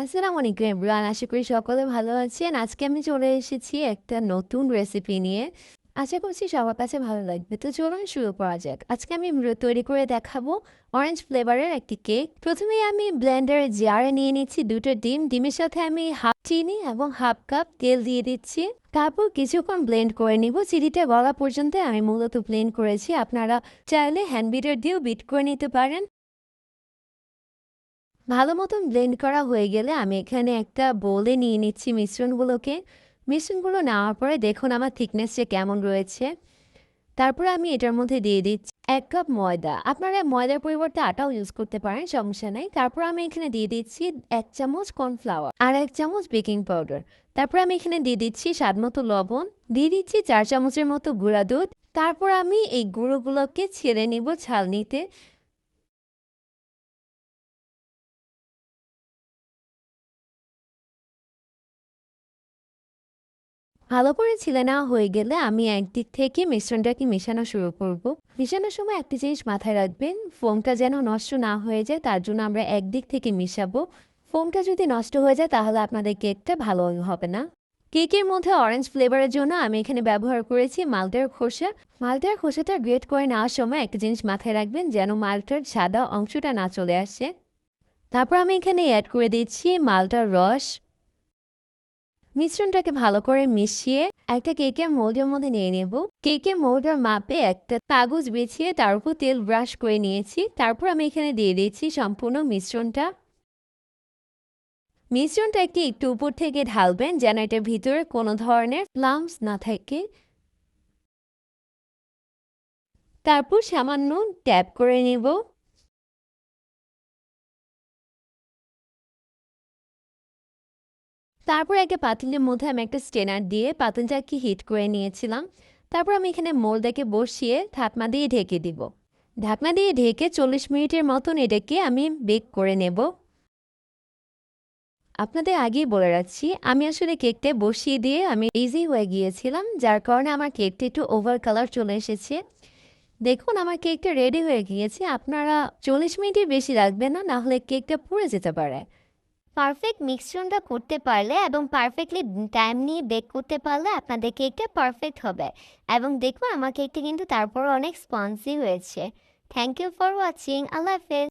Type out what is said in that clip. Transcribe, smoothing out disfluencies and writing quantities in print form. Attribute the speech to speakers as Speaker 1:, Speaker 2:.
Speaker 1: আসসালামু আলাইকুম এভরিওয়ান। আশা করি সকলে ভালো আছেন। আজকে আমি চলে এসেছি একটা নতুন রেসিপি নিয়ে। আশা করছি সবার কাছে ভালো লাগবে। তো চলুন শুরু করা যাক। আজকে আমি তৈরি করে দেখাবো অরেঞ্জ ফ্লেভারের একটি কেক। প্রথমেই আমি ব্লেন্ডারের জারে নিয়ে নিচ্ছি 2টা ডিম। ডিমের সাথে আমি হাফ চিনি এবং হাফ কাপ তেল দিয়ে দিচ্ছি। তারপর কিছুক্ষণ ব্লেন্ড করে নিব। চিনিটা গলা পর্যন্ত আমি মূলত ব্লেন্ড করেছি। আপনারা চাইলে হ্যান্ড বিটার দিয়েও বিট করে নিতে পারেন। ভালো মতন ব্লেন্ড করা হয়ে গেলে আমি এখানে একটা বোলে নিয়ে নিচ্ছি মিশ্রণগুলোকে। মিশ্রণগুলো নেওয়ার পরে দেখুন আমার থিকনেসটা কেমন রয়েছে। তারপরে আমি এটার মধ্যে দিয়ে দিচ্ছি 1 কাপ ময়দা। আপনারা ময়দার পরিবর্তে আটাও ইউজ করতে পারেন, সমস্যা নেই। তারপর আমি এখানে দিয়ে দিচ্ছি 1 চামচ কর্নফ্লাওয়ার আর 1 চামচ বেকিং পাউডার। তারপর আমি এখানে দিয়ে দিচ্ছি স্বাদ মতো লবণ, দিয়ে দিচ্ছি 4 চামচের মতো গুঁড়া দুধ। তারপর আমি এই গুঁড়োগুলোকে ছেড়ে নিব ছালনিতে। ভালো করে ছিলে নেওয়া হয়ে গেলে আমি একদিক থেকে মিশ্রণটাকে মেশানো শুরু করব। মেশানোর সময় একটা জিনিস মাথায় রাখবেন, ফোমটা যেন নষ্ট না হয়ে যায়, তার জন্য আমরা একদিক থেকে মিশাবো। ফোমটা যদি নষ্ট হয়ে যায় তাহলে আপনাদের কেকটা ভালো হবে না। কেকের মধ্যে অরেঞ্জ ফ্লেভারের জন্য আমি এখানে ব্যবহার করেছি মালটার খোসা। মালটার খোসাটা গ্রেট করে নেওয়ার সময় একটা জিনিস মাথায় রাখবেন, যেন মালটার সাদা অংশটা না চলে আসে। তারপর আমি এখানে অ্যাড করে দিচ্ছি মালটার রস। মিশ্রণটাকে ভালো করে মিশিয়ে একটা কেকের মোল্ডের মধ্যে নিয়ে নেব। কেকের মোল্ডের মাপে একটা কাগজ বিছিয়ে তার উপর তেল ব্রাশ করে নিয়েছি। তারপর আমি এখানে দিয়ে দিচ্ছি সম্পূর্ণ মিশ্রণটা। মিশ্রণটাকে একটু উপর থেকে ঢালবেন যেন এটার ভিতরে কোনো ধরনের লাম্পস না থাকে। তারপর সামান্য ট্যাপ করে নেব। তারপর একটা পাতিলের মধ্যে আমি একটা স্টেনার দিয়ে পাতিলটাকে হিট করে নিয়েছিলাম। তারপর আমি এখানে মোল্ডটাকে বসিয়ে ঢাকনা দিয়ে ঢেকে দিব। ঢাকনা দিয়ে ঢেকে 40 মিনিটের মতন এটাকে আমি বেক করে নেব। আপনাদের আগেই বলে রাখছি, আমি আসলে কেকটা বসিয়ে দিয়ে আমি ইজি হয়ে গিয়েছিলাম, যার কারণে আমার কেকটা একটু ওভার কালার চলে এসেছে। দেখুন আমার কেকটা রেডি হয়ে গিয়েছে। আপনারা 40 মিনিটের বেশি লাগবে না, না হলে কেকটা পুড়ে যেতে পারে।
Speaker 2: পারফেক্ট মিশ্রণটা করতে পারলে এবং পারফেক্টলি টাইম নিয়ে বেক করতে পারলে আপনাদের কেকটা পারফেক্ট হবে। এবং দেখুন আমার কেকটা কিন্তু তারপর অনেক স্পঞ্জি হয়েছে। Thank you for watching. আল্লাহ হাফেজ।